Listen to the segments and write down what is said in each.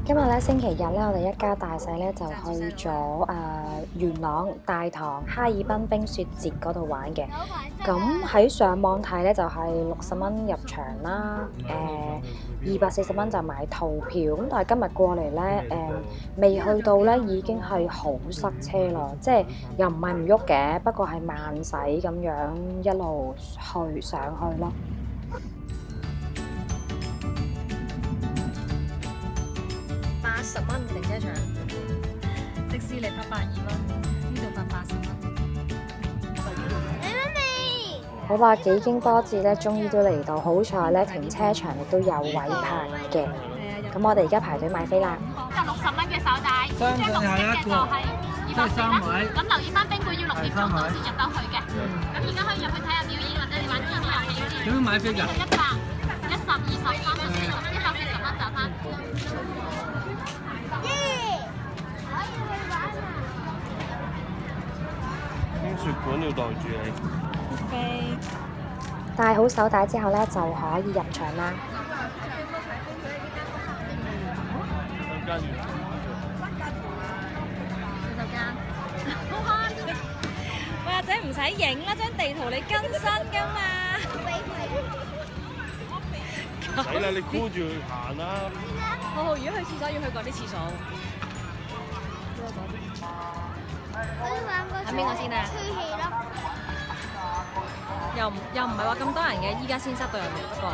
今日咧星期日咧，我哋一家大細咧就去咗元朗大棠哈爾濱冰雪節嗰度玩嘅。咁喺上網睇咧就係60蚊入場啦，240蚊就買套票。咁但係今日過嚟咧，未去到咧已經係好塞車啦，即係又唔係唔喐嘅，不過係慢駛咁樣一路去上去咯。80蚊停車場，迪士尼拍82蚊，呢度拍80蚊。好啦，幾經波折咧，終於都嚟到，好彩咧停車場亦都有位泊嘅。咁我哋而家排隊買飛啦。就60蚊嘅手帶，即係綠色嘅就係240蚊。咁留意翻冰櫃要6點鐘到先入到去嘅。咁而家可以入去睇下表演，或者你玩電子遊戲先。點樣買飛㗎？100、10、20、30、40，140蚊就翻。冰雪館要袋住你。飛戴好手帶之後咧，就可以入場啦。好慳，喂阿仔唔使影啦，張地圖你更新㗎嘛。唔使啦，你箍住行啦。好，如果去廁所要去嗰啲廁所。睇邊個先啊？吹氣咯。又唔係話咁多人嘅，依家先塞到入嚟。不過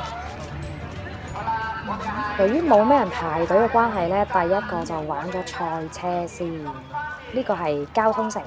由於冇咩人排隊嘅關係咧，第一個就玩咗賽車先，呢個係交通城。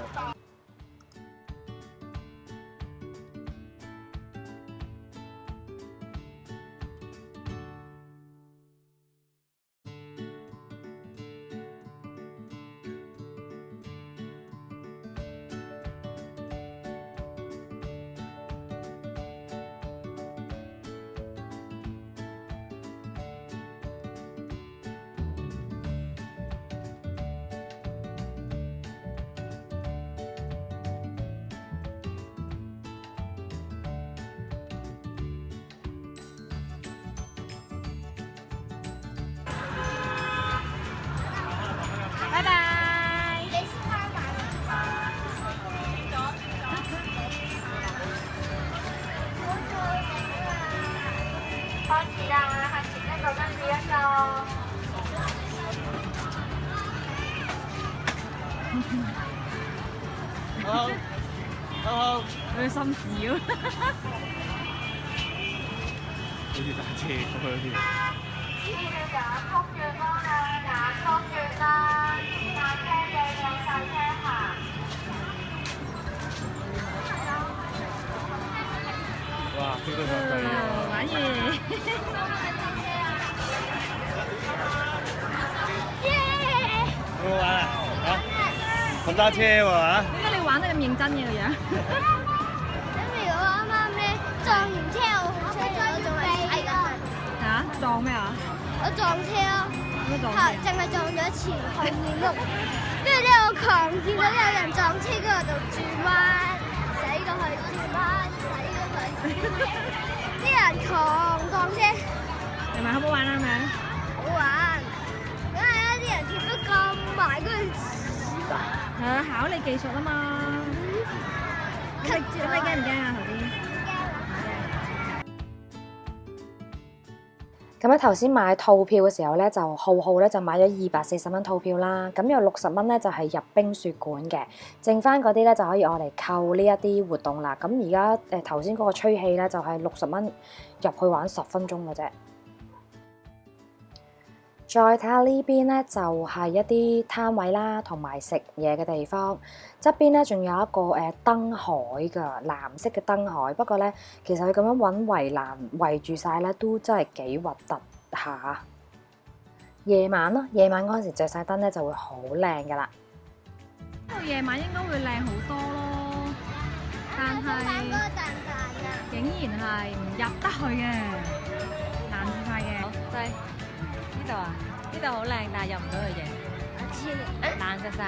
拜拜。你先開埋。開始啦，向前一個跟住一個。好，佢心事咯。好似打車咁樣。哇！飛到上飛啊！玩完。好好玩啊！嚇，咁揸車喎嚇？點解你玩得咁認真嘅個樣？因為我啱啱咧撞完車，我好想我仲係踩緊啊！嚇？撞咩啊？我撞車咯，咩撞車係淨係撞咗前後面碌，跟住咧我狂見到有人撞車，跟住我就轉彎，駛過去轉彎，駛過去，啲人狂撞車，係咪好唔好玩啊？係咪？好玩，梗係啦！啲人貼得咁埋，跟住係啊，考你技術啊嘛。咁你驚唔驚啊？頭先？咁喺頭先買套票嘅時候咧，就浩咧就買咗240蚊套票啦。咁有60蚊咧就係入冰雪館嘅，剩翻嗰啲咧就可以我嚟扣呢一啲活動啦。咁而家頭先嗰個吹氣咧就係60蚊入去玩10分鐘嘅啫。再睇下呢邊咧，就係一啲攤位啦，同埋食嘢嘅地方。側邊咧仲有一個燈海㗎，藍色嘅燈海。不過咧，其實佢咁樣揾圍欄圍住晒咧，都真係幾核突下。夜晚咯，夜晚嗰陣時着晒燈咧就會好靚㗎啦。到夜晚應該會靚好多咯，但係竟然係唔入得去嘅，難住晒嘅。好，對。呢度啊，呢度好靚，但係入唔到去嘅，爛晒晒。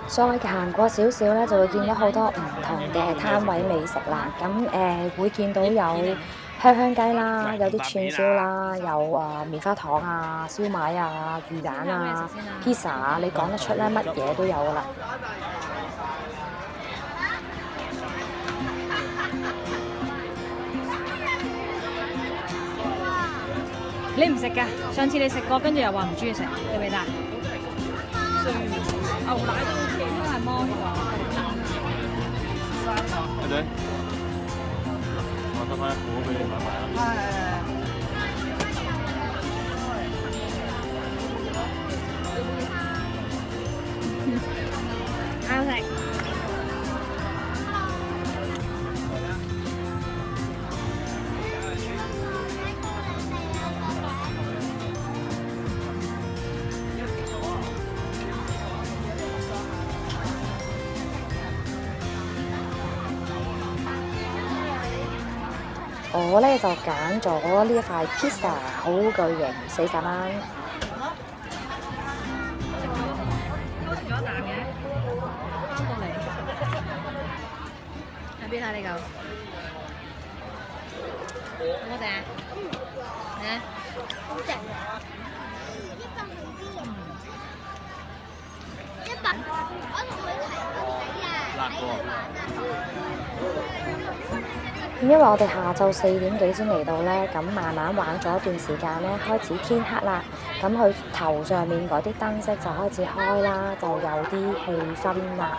再行過少少咧，就會見到好多唔同嘅攤位美食啦。咁會見到有香香雞啦，有啲串燒啦，有棉花糖啊、燒賣啊、魚蛋啊、pizza 啊，你講得出咧，乜嘢都有噶啦。你唔食㗎？上次你食過，跟住又話唔中意食，記唔記得？牛奶都 OK， 都係魔㗎。阿仔，我得翻一股俾你買埋啦。啱食。我咧就揀咗呢一塊 pizza， 好巨型，40蚊。我食咗一啖嘅，翻到嚟。喺邊啊？呢嚿？好唔好食啊？咩？好正。100，我同佢提個仔啊，辣過。因為我哋下晝4點幾先嚟到咧，咁慢慢玩咗一段時間咧，開始天黑啦。咁佢頭上面嗰啲燈飾就開始開啦，就有啲氣氛啦。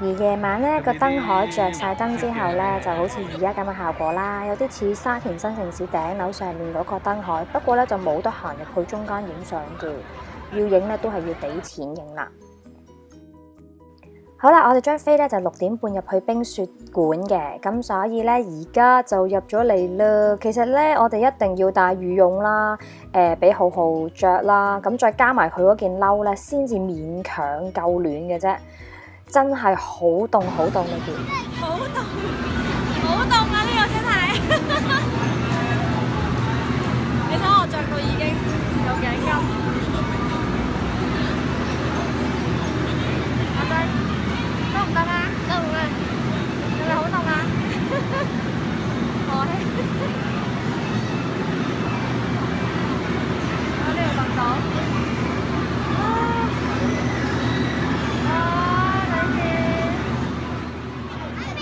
而夜晚咧個燈海着晒燈之後咧，就好似而家咁嘅效果啦，有啲似沙田新城市頂樓上面嗰個燈海。不過咧就冇得行入去中間影相嘅，要影咧都係要俾錢影啦。好啦，我哋張飛咧就6點半入去冰雪館嘅，咁所以咧而家就入咗嚟啦。其實咧我哋一定要帶羽絨啦，俾浩浩着啦，咁再加埋佢嗰件褸咧，先至勉強夠暖嘅啫。真係好凍好凍裏邊，好凍，好凍啊！呢個真係，你睇我着到已經有頸巾。阿仔，得唔得啊？得唔得？係咪好凍啊？我呢度凍到。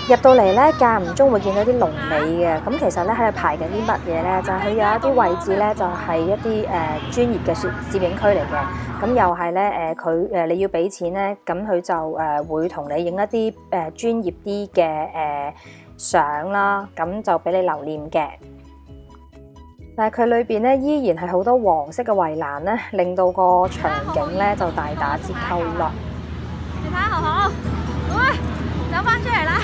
入到嚟咧，間唔中會見到啲龍尾嘅。咁其實咧喺度排緊啲乜嘢咧？就係佢有一啲位置咧，就係一啲專業嘅攝影區嚟嘅。咁又係咧你要俾錢咧，咁佢就會同你影一啲專業啲嘅相啦，咁就俾你留念嘅。但係佢裏邊咧依然係好多黃色嘅圍欄咧，令到個場景咧就大打折扣啦。你睇下豪豪，喂！走翻出嚟啦！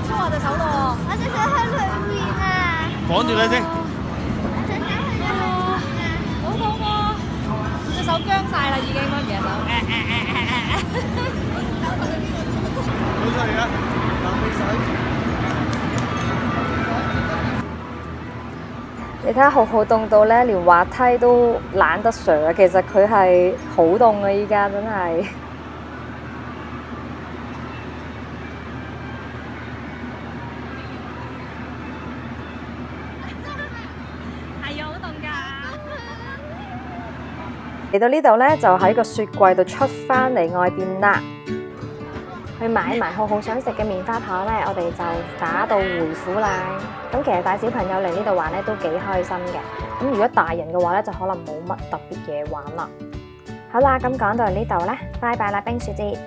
捉我隻手咯喎！我隻手喺裏面啊！綁住你先。好痛喎！隻手僵晒啦，已經乜嘢手？好出嚟啊！冷氣水。你睇下浩浩凍到咧，連滑梯都懶得上啊！其實佢係好凍啊，依家真係。係啊，好凍㗎！嚟到呢度咧，就喺個雪櫃度出翻嚟外邊啦。去買埋浩浩想食嘅棉花糖咧，我哋就打道回府啦。咁其實帶小朋友嚟呢度玩咧都幾開心嘅。咁如果大人嘅話咧，就可能冇乜特別嘢玩啦。好啦，咁講到呢度咧，拜拜啦，冰雪節。